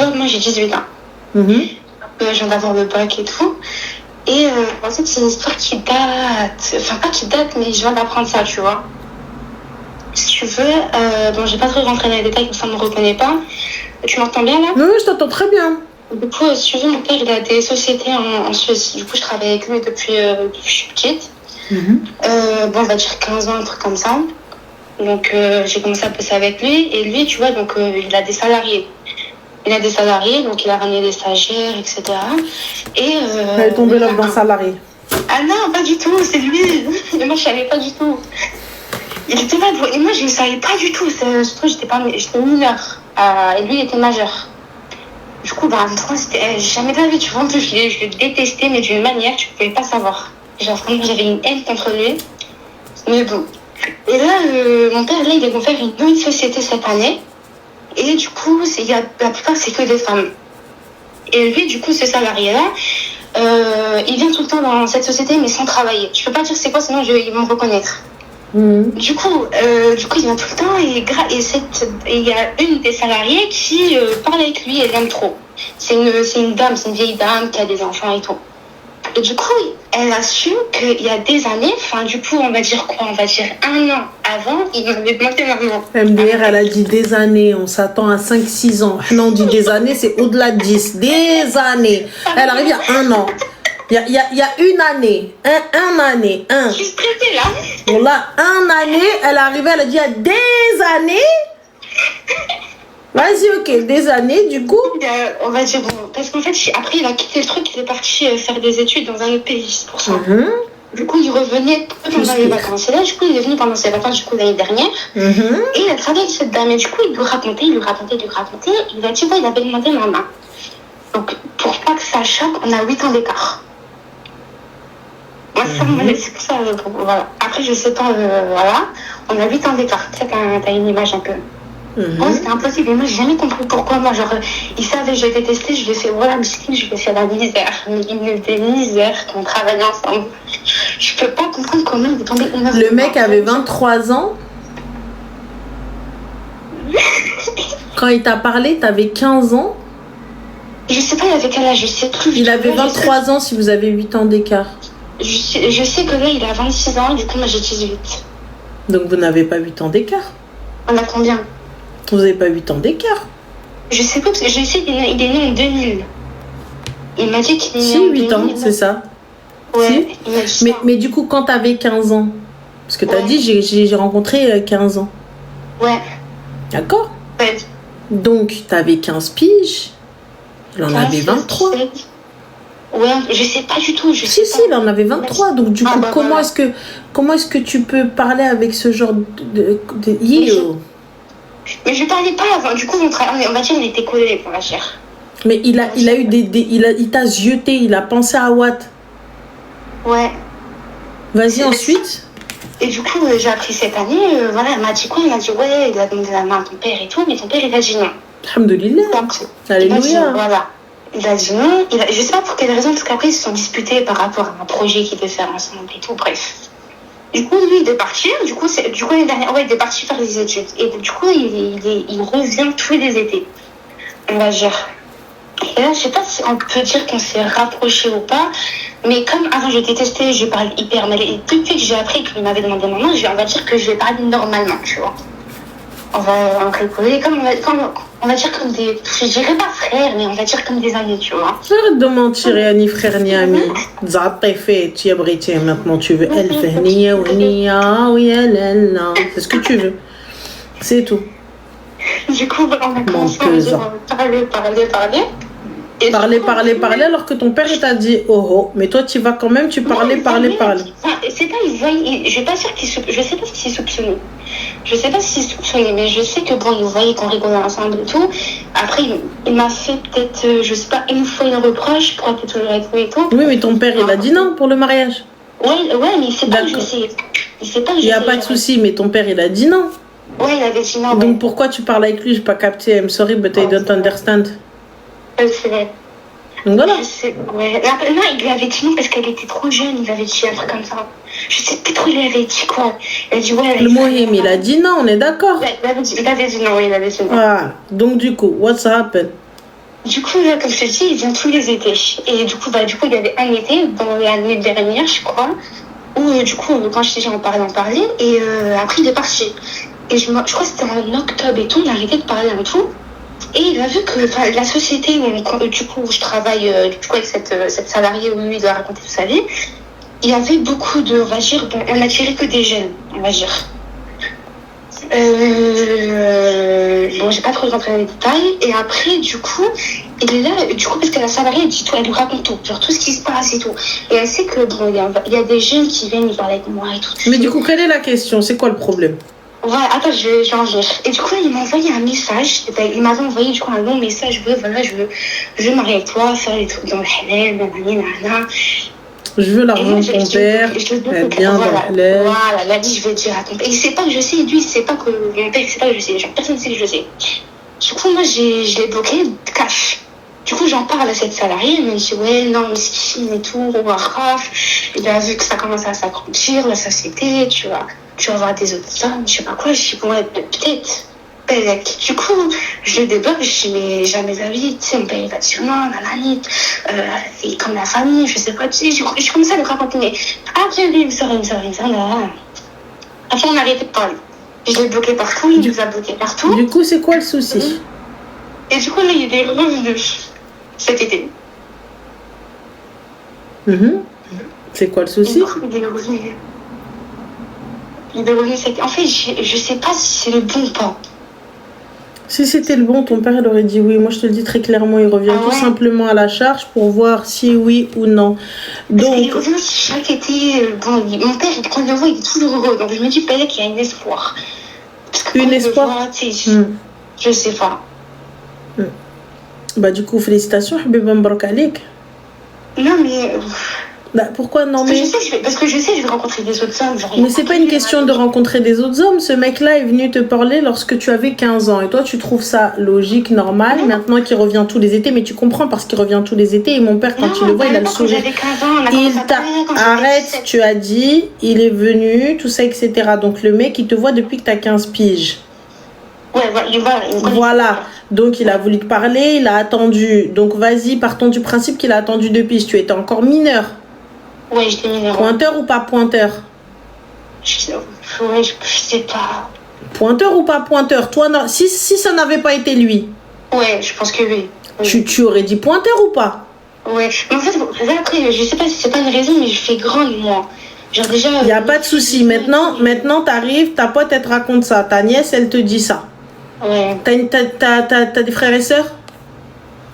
vois, moi j'ai 18 ans. Mhm. Je viens d'avoir le bac et tout. Et en fait, c'est une histoire qui date. Enfin, pas qui date, mais je viens d'apprendre ça, tu vois. Si tu veux, bon, j'ai pas trop rentré dans les détails, comme ça on me reconnaît pas. Tu m'entends bien là? Oui, je t'entends très bien. Du coup, si tu veux, mon père, il a des sociétés en Suisse. Du coup, je travaille avec lui depuis que je suis petite. Mhm. Bon, on va dire 15 ans, un truc comme ça. Donc, j'ai commencé à bosser avec lui. Et lui, tu vois, donc, il a des salariés. Il a des salariés, donc il a ramené des stagiaires, etc. Et Elle est tombée là dans salarié. ah non, pas du tout, c'est lui. Et moi, je savais pas du tout. Il était là, et moi, je ne savais pas du tout. J'étais mineure. Et lui, il était majeur. Du coup, bah, j'ai jamais de la vie, tu vois. En plus, je le détestais, mais d'une manière, tu ne pouvais pas savoir. Genre, vraiment, j'avais une haine contre lui. Mais bon. Et là, mon père, là, il est faire une nouvelle société cette année. Et du coup, la plupart, c'est que des femmes. Et lui, du coup, ce salarié-là, il vient tout le temps dans cette société, mais sans travailler. Je peux pas dire c'est quoi, sinon ils vont me reconnaître. Mhm. Du coup, il vient tout le temps et il y a une des salariées qui parle avec lui, elle l'aime trop. C'est une dame, c'est une vieille dame qui a des enfants et tout. Et du coup, elle a su qu'il y a des années, enfin du coup, on va dire quoi? On va dire 1 an avant, il m'avait demandé maman. MDR, elle a dit des années, on s'attend à 5-6 ans. Non, on dit des années, c'est au-delà de 10. Des années. Elle arrive il y a 1 an. Il y a une année. Un année. Je suis stressée là. Voilà, 1 année, elle est arrivée, elle a dit il y a des années. Vas-y, ok, des années, du coup. On va dire, bon, parce qu'en fait, après, il a quitté le truc, il est parti faire des études dans un autre pays, c'est pour ça. Mhm. Du coup, il revenait pendant les vacances. Et là, du coup, il est venu pendant ses vacances, du coup, l'année dernière. Mhm. Et il a travaillé avec cette dame. Et du coup, il lui racontait. Il a dit, ouais, il avait demandé ma main. Donc, pour pas que ça choque, on a 8 ans d'écart. Moi, c'est pour ça, voilà. Après, je sais pas, voilà. On a 8 ans d'écart. Tu sais, t'as une image un peu. Moi, c'était impossible. Et moi, j'ai jamais compris pourquoi. Moi, genre, il savait, je détestais, je lui ai fait, voilà, Miskine, je lui ai fait la misère. Mais il me fait misère qu'on travaillait ensemble. Je peux pas comprendre comment il est tombé une heure. Le mec avait 23 ans. Quand il t'a parlé, t'avais 15 ans. Je sais pas, il avait quel âge, je sais plus. Il avait 23 ans si vous avez 8 ans d'écart. Je sais que là, il a 26 ans, du coup, moi, j'ai 18. Donc, vous n'avez pas 8 ans d'écart. On a combien? Vous n'avez pas 8 ans d'écart. Je sais pas, parce que je sais qu'il est né en 2000. Il m'a dit qu'il est né Si, en 8 2000. ans, c'est ça. Ouais, Si. il m'a dit ça. Mais du coup, quand t'avais 15 ans, parce que t'as Ouais. dit, j'ai rencontré 15 ans. Ouais. D'accord. Ouais. Donc, t'avais 15 piges. Il en avait 23. Ouais, je sais pas du tout. Si, il en avait 23. Donc, du coup, comment est-ce que tu peux parler avec ce genre de Mais je parlais pas avant. Du coup, on va dire on était collés, on va dire. Mais il a eu il t'a zioté, il a pensé à Watt. Ouais. Vas-y, ensuite. Et du coup, j'ai appris cette année, voilà, elle m'a dit quoi? Elle m'a dit, ouais, il a demandé la main à ton père et tout, mais ton père, il a dit non. Alhamdoulilah. Alléluia. Voilà. Il a dit non. Je sais pas pour quelle raison, parce qu'après, ils se sont disputés par rapport à un projet qu'ils devaient faire ensemble et tout, bref. Du coup, lui, il est parti. Du coup, l'année dernière, ouais, il est parti faire des études. Et du coup, il revient tous les étés. On va dire. Et là, je sais pas si on peut dire qu'on s'est rapprochés ou pas, mais comme avant je détestais, je parle hyper mal. Et depuis que j'ai appris qu'il m'avait demandé maman, on va dire que je vais parler normalement, tu vois. On va rigoler, on va dire comme des, je dirais pas frères, mais on va dire comme des amis, tu vois. Arrête de mentir, ni frère ni ami. Zat fait, tu es brité, maintenant tu veux elle fait ni oui elle là. C'est ce que tu veux. C'est tout. Du coup, on a commencé à parler. Et Parler, alors que ton père il t'a dit oh, mais toi tu vas quand même, tu parlais. C'est pas, il voyait, je sais pas s'il soupçonnait. Je sais pas s'il soupçonnait, mais je sais que bon, il voyait qu'on rigolait ensemble et tout. Après, il m'a fait peut-être, je sais pas, une fois une reproche, pourquoi t'es toujours avec lui et tout. Oui, mais ton père il a dit non pour le mariage. Ouais, mais il sait pas que je sais. Il n'y a pas de souci, mais ton père il a dit non. Ouais, il avait dit non. Donc pourquoi tu parles avec lui? J'ai pas capté. I'm sorry, but I don't understand. C'est vrai. Donc voilà. Ouais. Non, il lui avait dit non parce qu'elle était trop jeune, il avait dit un truc comme ça. Je sais plus trop, il lui avait dit quoi. Il a dit ouais. Le Mohim, il a dit non, on est d'accord. Ouais, il avait dit non, il avait dit non. Voilà. Donc du coup, what's happened? Du coup, là, comme je te dis, il vient tous les étés. Et du coup, il y avait un été, dans l'année dernière, je crois, où, du coup, quand j'étais on parlait, et après, il est parti. Et je crois que c'était en octobre et tout, on a arrêté de parler et tout. Et il a vu que la société du coup, où je travaille du coup, avec cette salariée où lui, il doit raconter toute sa vie, il y avait beaucoup de, on va dire, bon, on n'attirait que des jeunes, on va dire. Bon, j'ai pas trop rentré dans les détails. Et après, du coup, il est là, du coup, parce que la salariée, elle dit tout, elle lui raconte tout, genre tout ce qui se passe et tout. Et elle sait que, bon, il y a des jeunes qui viennent, ils parlent avec moi et tout. Mais du coup, quelle est la question? C'est quoi le problème? Voilà, attends, je vais en venir. Et du coup, il m'a envoyé un message. Et ben, il m'avait envoyé, du coup, un long message. Voilà, je veux marier avec toi, faire des trucs dans le halal, nanana. Je veux l'argent de ton père, bien dans le halal. Voilà, il a dit, je vais dire à ton père. Il sait pas que je sais, lui, il sait pas que mon père, il sait pas que je sais. Genre, personne ne sait que je sais. Du coup, moi, je l'ai bloqué, cash. Du coup, j'en parle à cette salariée, elle me dit, ouais, non, mais c'est qui et tout, on va raf. Il a vu que ça commençait à s'agrandir, la société, tu vas voir des autres hommes, je sais pas quoi. Je dis, bon, ouais, peut-être. Du coup, je le débloque, je dis, mais jamais la vie, tu sais, mon père, il va dire non, nanani, c'est comme la famille, je sais pas, tu sais, je commençais à lui raconter, mais après, lui, il me sort, là. Après, on a arrêté de parler. Je l'ai bloqué partout, il nous a bloqué partout. Du coup, c'est quoi le souci? Et du coup, là, il est revenu cet été. C'est quoi le souci? Il est revenu. En fait, je sais pas si c'est le bon pas. Si c'était le bon, ton père il aurait dit oui. Moi, je te le dis très clairement, il revient tout simplement à la charge pour voir si oui ou non. Donc, il revient chaque été. Bon, mon père, quand il le voit, il est toujours heureux. Donc, je me dis peut-être qu'il y a un espoir. Un espoir? Je sais pas. Bah, du coup, félicitations, Habiba Mbarak Alik. Non, mais... Bah, pourquoi non? Parce que je sais, je vais rencontrer des autres hommes. Mais c'est pas une question de rencontrer des autres hommes. Ce mec-là est venu te parler lorsque tu avais 15 ans. Et toi, tu trouves ça logique, normal. Maintenant qu'il revient tous les étés. Mais tu comprends parce qu'il revient tous les étés. Et mon père, quand il le voit, il a le sourire. Arrête, tu as dit, il est venu, tout ça, etc. Donc le mec, il te voit depuis que tu as 15 piges. Ouais, voilà. Donc il a voulu te parler, il a attendu. Donc vas-y, partons du principe qu'il a attendu depuis. Tu étais encore mineur. Ouais, j'étais mineure. Pointeur ou pas pointeur? Je sais pas. Pointeur ou pas pointeur? Toi, non. Si ça n'avait pas été lui. Ouais, je pense que oui. Tu aurais dit pointeur ou pas? Ouais. Mais en fait, après, je sais pas si c'est pas une raison, mais je fais grande, moi. Genre déjà... Il n'y a pas de souci. Maintenant t'arrives, ta pote, elle te raconte ça. Ta nièce, elle te dit ça. Ouais. T'as des frères et sœurs?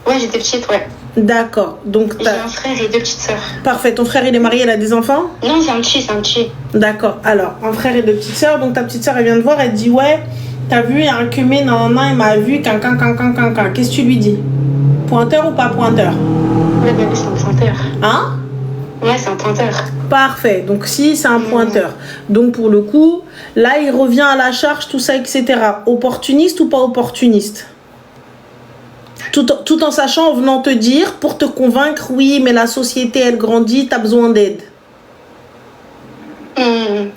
Ouais, j'ai des petites, ouais. D'accord. Donc j'ai un frère et deux petites sœurs. Parfait. Ton frère, il est marié, il a des enfants? Non, c'est un petit. D'accord. Alors, un frère et deux petites sœurs. Donc ta petite sœur, elle vient te voir, elle te dit ouais, t'as vu, il y a un cumé, non, il m'a vu, cancan. Qu'est-ce que tu lui dis? Pointeur ou pas pointeur? Ouais, bébé, c'est un pointeur. Hein? Ouais, c'est un pointeur. Parfait. Donc si, c'est un pointeur. Donc pour le coup, là, il revient à la charge, tout ça, etc. Opportuniste ou pas opportuniste? Tout en sachant, en venant te dire, pour te convaincre, oui, mais la société, elle grandit, t'as besoin d'aide.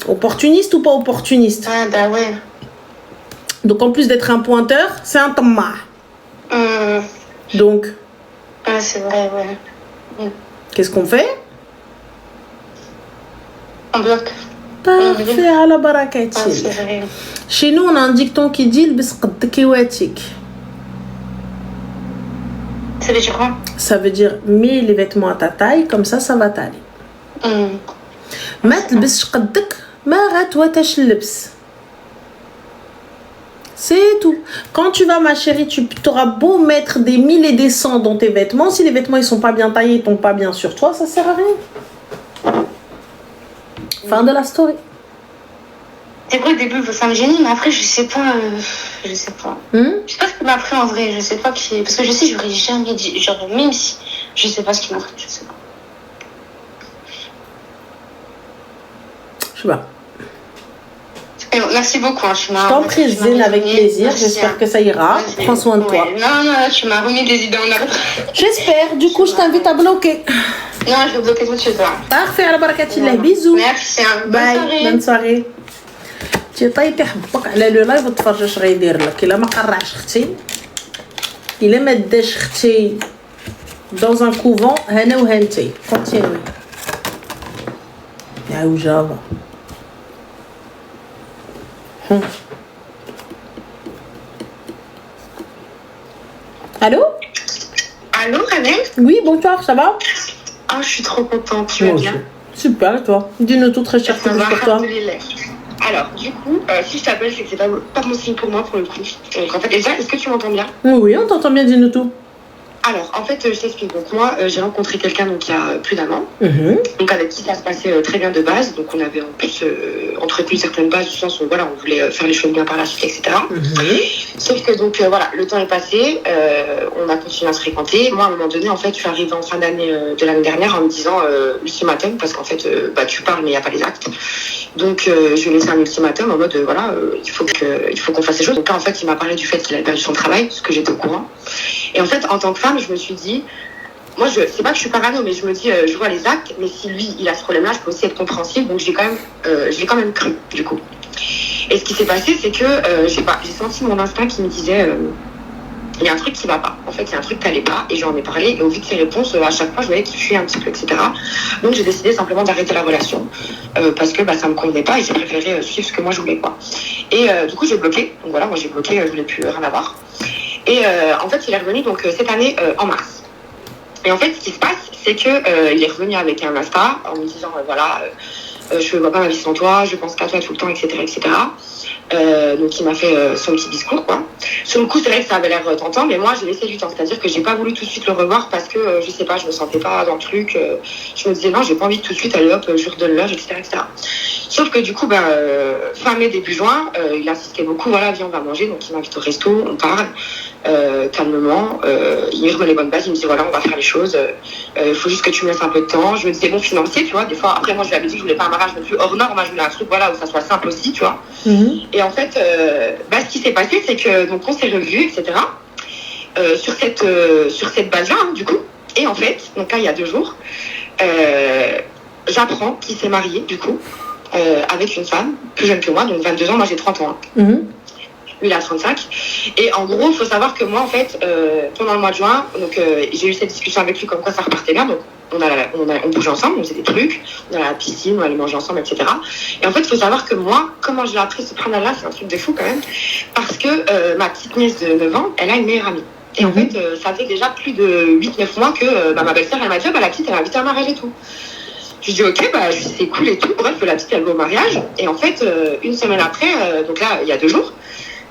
Opportuniste ou pas opportuniste? Ouais, bah ouais. Donc en plus d'être un pointeur, c'est un tamma. Donc. Ah, c'est vrai, ouais. Qu'est-ce qu'on fait? On bloque. Parfait, à la barakati. Chez nous, on a un dicton qui dit ça veut dire quoi? Ça veut dire mets les vêtements à ta taille, comme ça va t'aller. C'est tout. Quand tu vas, ma chérie, tu auras beau mettre des 1000 et des 100 dans tes vêtements, si les vêtements ils sont pas bien taillés, ils tombent pas bien sur toi, ça sert à rien. Fin de la story. C'est vrai, au début, ça me gêne, mais après, je sais pas. Je sais pas ce qui m'a pris en vrai. Je sais pas qui. Parce que je sais, j'aurais jamais dit. Genre, même si. Je sais pas ce qui m'a pris, je sais pas. Je sais pas. Merci beaucoup. Je t'en prie, Zine, avec plaisir. J'espère que ça ira. Prends soin de toi. Non, tu m'as remis des idées en ordre. J'espère. Du coup, je t'invite à bloquer. Non, je vais bloquer tout de suite. Parfait, à la barakatillah. Bisous. Merci. Bye. Bonne soirée. تي طيتي حبك على لو لايف تفرج اش غيدير لك الا ما قرعش اختي Il aime être décherté dans un couvent. Hana ou hente. Continue. Ya ou Java. Allô? Allô, Ranel? Oui, bonsoir, ça va? Ah, je suis trop contente, tu vas bien? Super, et toi? Dis-nous tout, très cher, Ça va, pour toi. alhamdoulilah. Alors, du coup, si je t'appelle, c'est que c'est pas bon signe pour moi, pour le coup. Donc, en fait, déjà, est-ce que tu m'entends bien? Oui, on t'entend bien, dis-nous tout. Alors, en fait, je t'explique. Donc, moi, j'ai rencontré quelqu'un donc, il y a plus d'un an. Donc, avec qui ça se passait très bien de base. Donc, on avait en plus entretenu certaines bases du sens où, voilà, on voulait faire les choses bien par la suite, etc. Sauf que, donc, voilà, le temps est passé. On a continué à se fréquenter. Moi, à un moment donné, en fait, je suis arrivée en fin d'année de l'année dernière en me disant ultimatum, parce qu'en fait, tu parles, mais il n'y a pas les actes. Donc, je lui ai laissé un ultimatum en mode, il faut qu'on fasse les choses. Donc là, en fait, il m'a parlé du fait qu'il avait perdu son travail, parce que j'étais au courant. Et en fait, en tant que femme, je me suis dit, moi, c'est pas que je suis parano, mais je me dis, je vois les actes, mais si lui, il a ce problème-là, je peux aussi être compréhensible. Donc, je l'ai quand même cru, du coup. Et ce qui s'est passé, c'est que, j'ai senti mon instinct qui me disait, il y a un truc qui va pas. En fait, il y a un truc qui allait pas, et j'en ai parlé, et au vu de ses réponses, à chaque fois, je voyais qu'il fuyait un petit peu, etc. Donc, j'ai décidé simplement d'arrêter la relation, parce que ça me convenait pas, et j'ai préféré suivre ce que moi je voulais, quoi. Et du coup, j'ai bloqué. Donc voilà, moi j'ai bloqué, je voulais plus rien avoir. Et en fait, il est revenu donc cette année en mars. Et en fait, ce qui se passe, c'est que il est revenu avec un Insta en me disant je ne vois pas ma vie sans toi, je pense qu'à toi tout le temps, etc., etc. Donc il m'a fait son petit discours, quoi. Sur le coup, c'est vrai que ça avait l'air tentant, mais moi j'ai laissé du temps, c'est-à-dire que j'ai pas voulu tout de suite le revoir parce que je sais pas, je me sentais pas dans le truc. Je me disais non, j'ai pas envie de tout de suite aller hop, je redonne l'heure, etc., etc. Sauf que du coup, fin mai, début juin, il insistait beaucoup, voilà, viens, on va manger, donc il m'invite au resto, on parle calmement, il me remet les bonnes bases, il me dit voilà, on va faire les choses, faut juste que tu me laisses un peu de temps. Je me disais bon, financier, tu vois, des fois, après moi je lui avais dit que je voulais pas un mariage non plus hors norme, moi je voulais un truc voilà, où ça soit simple aussi, tu vois. Et en fait, ce qui s'est passé, c'est que donc on s'est revus, etc. Sur cette base-là, hein, du coup. Et en fait, donc là, il y a 2 jours, j'apprends qu'il s'est marié, du coup, avec une femme plus jeune que moi, donc 22 ans, moi j'ai 30 ans. Lui, il a 35. Et en gros, il faut savoir que moi, en fait, pendant le mois de juin, donc, j'ai eu cette discussion avec lui comme quoi ça repartait bien. Donc, on bougeait ensemble, on faisait des trucs, on allait à la piscine, on allait manger ensemble, etc. Et en fait, il faut savoir que moi, comment je l'ai appris ce prana-là, c'est un truc de fou quand même. Parce que ma petite nièce de 9 ans, elle a une meilleure amie. Et en fait, ça fait déjà plus de 8-9 mois que ma belle-sœur, elle m'a dit, la petite, elle m'a invité à un mariage et tout. Je lui dis ok, c'est cool et tout. Bref, la petite, elle va au mariage. Et en fait, une semaine après, donc là, il y a 2 jours,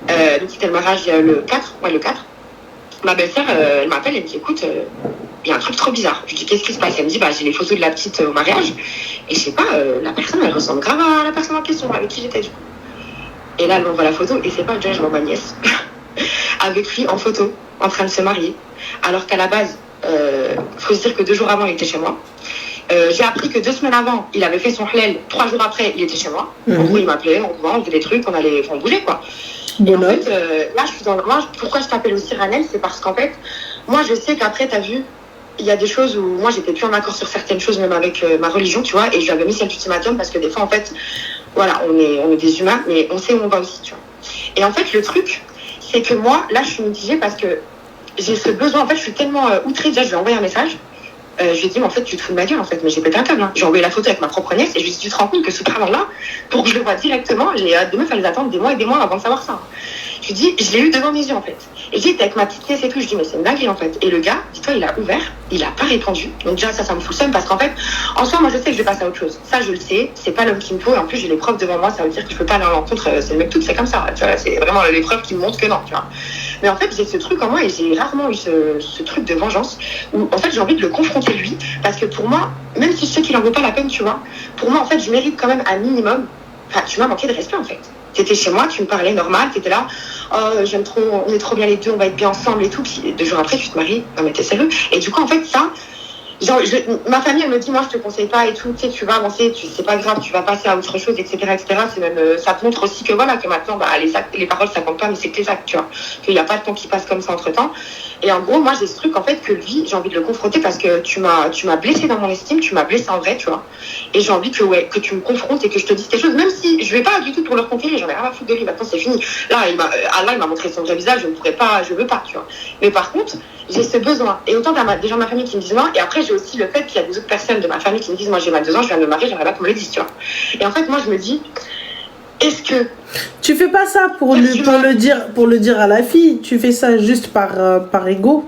donc c'était le mariage le 4, le 4. Ma belle-sœur, elle m'appelle, elle me dit écoute, il y a un truc trop bizarre. Je lui dis qu'est-ce qui se passe? Elle me dit j'ai les photos de la petite au mariage. Et je sais pas, la personne, elle ressemble grave à la personne en question avec qui j'étais du coup. Et là, elle m'envoie la photo et c'est pas déjà, je vois ma nièce avec lui en photo, en train de se marier. Alors qu'à la base, faut se dire que 2 jours avant, il était chez moi. J'ai appris que 2 semaines avant, il avait fait son hlel. 3 jours après, il était chez moi. En gros, il m'appelait, on faisait des trucs, on bougeait, quoi. Et en fait, là, je suis dans le... Moi, pourquoi je t'appelle aussi Ranel, c'est parce qu'en fait, moi, je sais qu'après, t'as vu, il y a des choses où moi, j'étais plus en accord sur certaines choses, même avec ma religion, tu vois, et je lui avais mis cet ultimatum parce que des fois, en fait, voilà, on est des humains, mais on sait où on va aussi, tu vois. Et en fait, le truc, c'est que moi, là, je suis mitigée parce que j'ai ce besoin, en fait, je suis tellement outrée. Déjà, je lui ai envoyé un message. Je lui ai dit, mais en fait, tu te fous de ma gueule, en fait, mais j'ai pété un câble. Hein. J'ai envoyé la photo avec ma propre nièce et je lui ai dit, tu te rends compte que ce travail-là, pour que je le vois directement, les meufs, elles attendent des mois et des mois avant de savoir ça. Je lui dis, je l'ai eu devant mes yeux, en fait. Et j'étais avec ma petite nièce et tout, je dis, mais c'est une dinguerie, en fait. Et le gars, dis-toi, il a ouvert, il a pas répondu. Donc déjà, ça me fout le seum parce qu'en fait, en soi, moi, je sais que je vais passer à autre chose. Ça, je le sais, c'est pas l'homme qu'il me faut. Et en plus, j'ai les preuves devant moi, ça veut dire que je peux pas aller à l'encontre. C'est le mec tout, c'est comme ça. Tu vois, c'est vraiment les preuves qui me montrent que non, tu vois. Mais en fait, j'ai ce truc en moi et j'ai rarement eu ce truc de vengeance où, en fait, j'ai envie de le confronter lui parce que pour moi, même si je sais qu'il en vaut pas la peine, tu vois, pour moi, en fait, je mérite quand même un minimum. Enfin, tu m'as manqué de respect, en fait. T'étais chez moi, tu me parlais normal, t'étais là, oh, j'aime trop, on est trop bien les deux, on va être bien ensemble et tout. Puis 2 jours après, tu te maries. Non, mais t'es sérieux? Et du coup, en fait, ça, genre, ma famille, elle me dit, moi, je te conseille pas et tout, tu sais, tu vas avancer, c'est pas grave, tu vas passer à autre chose, etc., etc. C'est même, ça te montre aussi que voilà, que maintenant, bah, les paroles, ça compte pas, mais c'est que les actes, tu vois. Qu'il n'y a pas de temps qui passe comme ça entre temps. Et en gros, moi, j'ai ce truc, en fait, que lui, j'ai envie de le confronter parce que tu m'as blessé dans mon estime, tu m'as blessé en vrai, tu vois. Et j'ai envie que tu me confrontes et que je te dise quelque chose, même si je vais pas du tout pour le reconquérir, j'en ai rien à foutre de lui, maintenant, c'est fini. Là, Allah, il m'a montré son vrai visage, je veux pas, tu vois. Mais par contre, j'ai ce besoin. Et autant des gens de ma famille qui me disent non, et après j'ai aussi le fait qu'il y a des autres personnes de ma famille qui me disent moi j'ai 22 ans, je viens de me marier, j'aimerais pas qu'on me le dise, tu vois. Et en fait, moi je me dis, est-ce que. Tu fais pas ça pour le dire à la fille, tu fais ça juste par ego.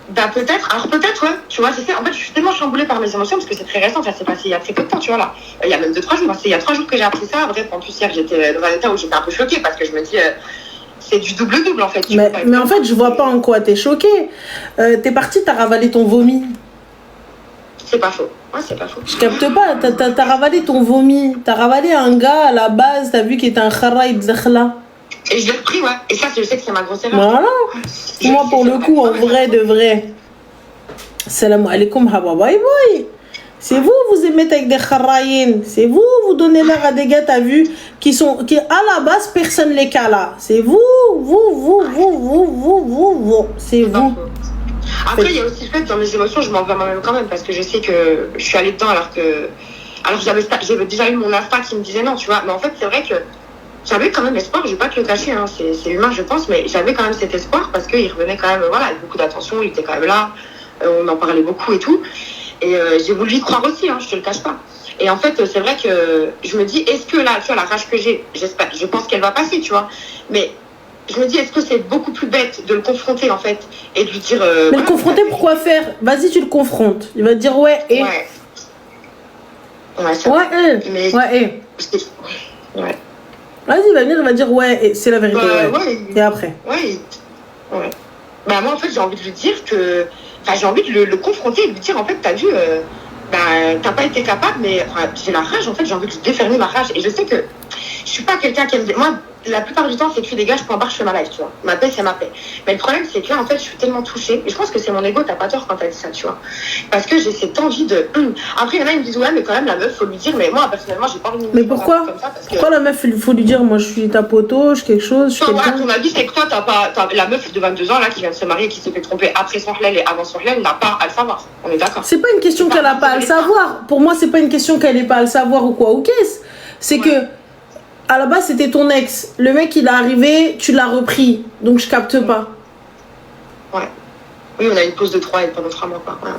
Bah peut-être, alors peut-être, ouais, tu vois, en fait je suis tellement chamboulée par mes émotions parce que c'est très récent, ça s'est passé il y a très peu de temps, tu vois là. Il y a même 2-3 jours, c'est il y a 3 jours que j'ai appris ça, bref, en plus hier j'étais dans un état où j'étais un peu choquée parce que je me dis. C'est du double-double en fait. Mais en fait, je vois pas en quoi t'es choquée. T'es partie, t'as ravalé ton vomi. C'est pas faux. Ouais, c'est pas faux. Je capte pas. T'as ravalé ton vomi. T'as ravalé un gars à la base, t'as vu qu'il était un kharaïd zakhla. Et je l'ai repris, ouais. Et ça, je sais que c'est ma grosse erreur. Voilà. Moi, pour le coup, en vrai de vrai. Salam alaikum, haba bye bye. C'est vous aimez avec des kharaïnes. C'est vous donnez l'air à des gars, t'as vu, qui à la base, personne les cala. C'est vous. C'est vous. Après, il y a aussi le fait que dans mes émotions, je m'en veux moi-même quand même, parce que je sais que je suis allée dedans alors que j'avais déjà eu mon instinct qui me disait non, tu vois. Mais en fait, c'est vrai que j'avais quand même espoir, je vais pas te le cacher, hein, c'est humain, je pense, mais j'avais quand même cet espoir parce qu'il revenait quand même, voilà, avec beaucoup d'attention, il était quand même là, on en parlait beaucoup et tout. Et j'ai voulu y croire aussi, hein, je te le cache pas. Et en fait, c'est vrai que je me dis, est-ce que là, tu vois, la rage que j'ai, j'espère, je pense qu'elle va passer, tu vois. Mais je me dis, est-ce que c'est beaucoup plus bête de le confronter, en fait, et de lui dire... mais le confronter, pourquoi faire? Vas-y, tu le confrontes. Il va te dire, ouais, et... Ouais, ça mais... ouais, et... Ouais. Vas-y, il va venir, il va dire, ouais, et c'est la vérité, ouais. Et après? Ouais. Bah, moi, en fait, j'ai envie de lui dire que... Enfin, j'ai envie de le confronter et de lui dire, en fait, t'as vu, t'as pas été capable, mais j'ai la rage, en fait, j'ai envie de déferler ma rage. Et je sais que je suis pas quelqu'un qui aime... Moi, la plupart du temps, c'est que des gars, je prends barre, je fais ma life, tu vois. Ma paix, c'est ma paix. Mais le problème, c'est que là, en fait, je suis tellement touchée. Et je pense que c'est mon ego, t'as pas tort quand t'as dit ça, tu vois. Parce que j'ai cette envie de... Après, il y en a, ils me disent, ouais, mais quand même, la meuf, faut lui dire. Mais moi, personnellement, j'ai pas envie de me dire. Mais pourquoi pourquoi la meuf, il faut lui dire, moi, je suis ta poteau, je suis quelque chose, je suis quelqu'un. Ton avis, c'est que toi, la meuf de 22 ans, là, qui vient de se marier, qui s'est fait tromper après son hlel et avant son hlel, n'a pas à le savoir. On est d'accord. C'est pas une question qu'elle a pas à le savoir. Pour moi, c'est pas une question qu'elle ait pas à le savoir ou quoi, ou qu'est-ce. C'est que... À la base, c'était ton ex. Le mec, il est arrivé, tu l'as repris. Donc, je capte pas. Ouais. Oui, on a une pause de 3 et pendant 3 mois, quoi. Ouais.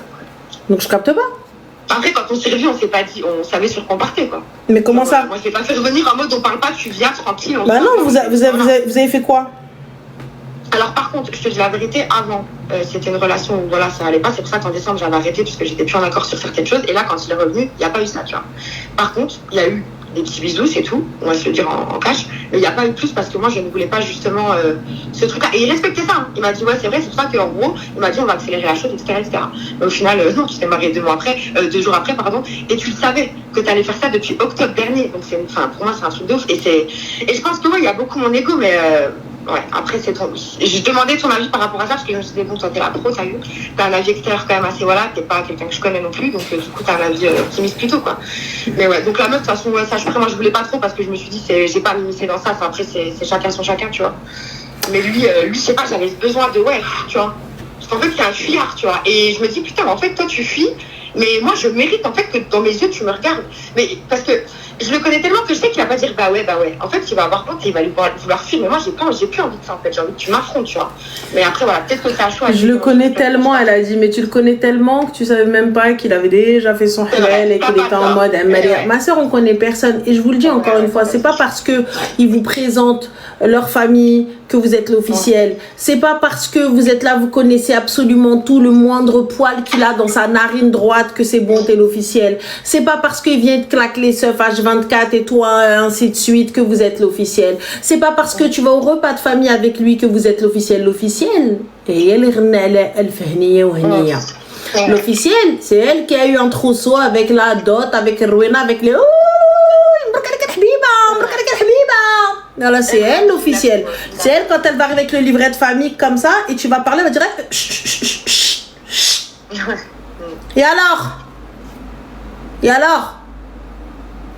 Donc, je capte pas. Après, quand on s'est revu, on s'est pas dit, on savait sur quoi on partait, quoi. Mais comment ça? Moi, je l'ai pas fait revenir en mode, on parle pas, tu viens tranquille. Bah non, vous avez fait quoi? Alors, par contre, je te dis la vérité, avant, c'était une relation où, voilà, ça allait pas. C'est pour ça qu'en décembre, j'avais arrêté, puisque j'étais plus en accord sur certaines choses. Et là, quand il est revenu, il n'y a pas eu ça, tu vois. Par contre, il y a eu des petits bisous, c'est tout. On va se le dire en cash. Mais il n'y a pas eu plus parce que moi, je ne voulais pas justement ce truc-là. Et il respectait ça. Hein. Il m'a dit, ouais, c'est vrai, c'est pour ça qu'en gros, il m'a dit, on va accélérer la chose, etc. etc. Mais au final, non, tu t'es marié 2 jours après, et tu le savais que tu allais faire ça depuis octobre dernier. Donc, pour moi, c'est un truc de ouf. Et je pense que, ouais, il y a beaucoup mon ego, mais... ouais, après, c'est ton... J'ai demandé ton avis par rapport à ça, parce que je me suis dit, bon, toi, t'es la pro, t'as vu. T'as un avis extérieur quand même assez, voilà, t'es pas quelqu'un que je connais non plus, donc du coup, t'as un avis optimiste plutôt, quoi. Mais ouais, donc la meuf, de toute façon, ouais, ça, moi, je voulais pas trop, parce que je me suis dit, j'ai pas m'immiscer dans ça, après, c'est chacun son chacun, tu vois. Mais lui, je sais pas, j'avais besoin de, ouais, tu vois. Parce qu'en fait, c'est un fuyard, tu vois. Et je me dis, putain, en fait, toi, tu fuis, mais moi, je mérite, en fait, que dans mes yeux, tu me regardes. Mais parce que je le connais tellement que je sais qu'il va pas dire bah ouais. En fait, il va avoir honte et il va vouloir fuir. Mais moi, j'ai plus envie de ça, en fait. J'ai envie que tu m'affrontes, tu vois. Mais après, voilà, peut-être que c'est un choix. Je le connais tellement, elle a dit, mais tu le connais tellement que tu savais même pas qu'il avait déjà fait son halal et qu'il était en mode ma soeur, on connaît personne. Et je vous le dis encore une fois, c'est pas parce que ils vous présentent leur famille que vous êtes l'officiel. C'est pas parce que vous êtes là, vous connaissez absolument tout, le moindre poil qu'il a dans sa narine droite que c'est bon, t'es l'officiel. C'est pas parce qu'il vient te claquer les seufs H24 et toi, ainsi de suite, que vous êtes l'officiel. C'est pas parce que tu vas au repas de famille avec lui que vous êtes l'officiel. L'officiel, et elle fait l'officiel, c'est elle qui a eu un trousseau avec la dot, avec Rowena, avec les voilà, c'est elle l'officielle. C'est elle quand elle va arriver avec le livret de famille comme ça et tu vas parler, elle va dire Et alors?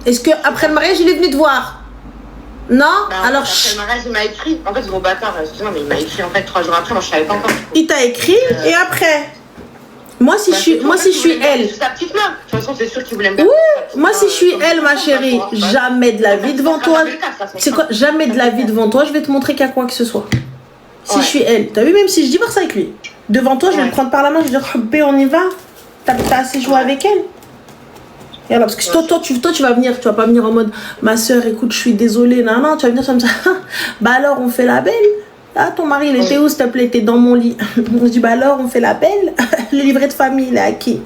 Est-ce que après le mariage, il est venu te voir? Non? Bah, Alors, après le mariage, il m'a écrit. En fait, gros bâtard, excuse-moi, mais il m'a écrit en fait 3 jours après. Moi, je savais pas encore. il t'a écrit et après? Moi, si je suis elle. Sa petite main. De toute façon, c'est sûr qu'il voulait me Oui, moi, si je suis elle, ma chérie, jamais de la vie devant toi. C'est quoi? Jamais de la vie devant toi, je vais te montrer qu'il y a quoi que ce soit. Si je suis elle. T'as vu, même si je divorce avec lui, devant toi, je vais le prendre par la main, je vais dire, Hubé, on y va. T'as assez joué avec elle. Et alors, parce que toi, tu vas venir, tu vas pas venir en mode, ma soeur, écoute, je suis désolée, non, tu vas venir, tu vas me dire, bah alors, on fait la belle. Ah, ton mari, il était où, s'il te plaît? Il était dans mon lit. Je dis, bah alors, on fait la belle. Le livret de famille, il est à qui?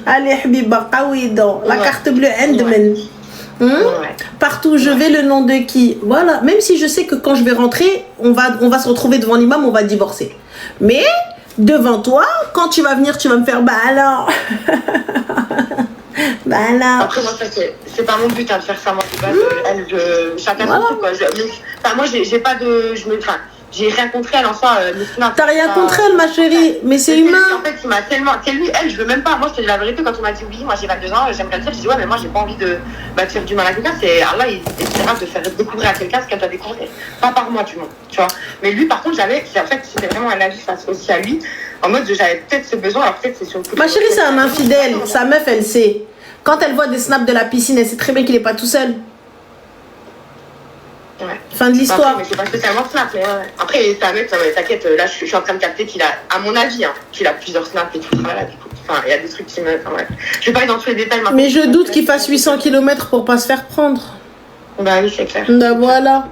Allez, Habiba, Kawido, la carte bleue, Endman. Partout où je vais, le nom de qui? Voilà, même si je sais que quand je vais rentrer, on va se retrouver devant l'imam, on va divorcer. Mais, devant toi, quand tu vas venir, tu vas me faire, bah alors. Bah alors. Après, moi, ça, c'est pas mon but de faire ça. Moi, c'est pas chacun son truc, quoi. Enfin, moi, j'ai pas de. Enfin, j'ai rien contre elle en soi. T'as rien contre elle, ma chérie, mais c'est humain. En fait, il m'a tellement. C'est lui, elle, je veux même pas. Moi, je te dis la vérité, quand on m'a dit oui, moi j'ai 22 ans, j'aimerais le dire, je dis ouais, mais moi j'ai pas envie de faire du mal à quelqu'un. C'est Allah, il essaiera de faire découvrir à quelqu'un ce qu'elle doit découvrir. Pas par moi, du moins, tu vois. Mais lui, par contre, en fait, c'était vraiment un avis face aussi à lui. En mode, j'avais peut-être ce besoin, alors peut-être c'est sur le coup. Ma chérie, c'est un infidèle. Sa meuf, elle sait. Quand elle voit des snaps de la piscine, elle sait très bien qu'il est pas tout seul. Ouais. Fin de l'histoire. Mais c'est pas spécialement snap, mais ouais. Après, c'est un mec, t'inquiète, là, je suis en train de capter qu'il a, à mon avis, qu'il a plusieurs snaps et tout. Voilà, enfin, il y a des trucs qui me. Enfin, ouais. Je vais pas aller dans tous les détails maintenant. Mais je doute qu'il fasse 800 km pour pas se faire prendre. Bah oui, c'est clair. Bah voilà.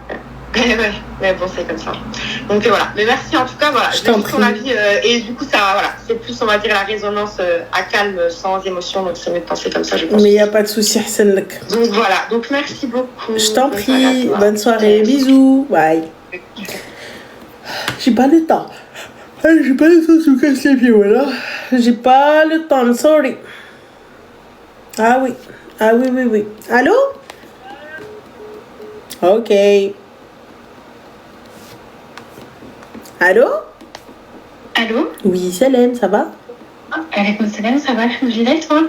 Ouais, mais bon, c'est comme ça. Donc voilà. Mais merci en tout cas, voilà. Je t'en prie. Ton avis, et du coup, ça, voilà, c'est plus, on va dire, la résonance à calme, sans émotion. Donc c'est mieux de penser comme ça, je pense. Mais il n'y a pas de souci, Hassan Lek. Donc voilà. Donc merci beaucoup. Je t'en prie. Bonne soirée. Bisous. Bye. J'ai pas le temps. J'ai pas le temps de se casser les pieds, voilà. J'ai pas le temps, I'm sorry. Ah oui. Ah oui, oui, oui. Allô? Ok. Allô? Allô? Oui, Salem, ça va? Alaykoum salam, ça va, alhamdoulilah, toi?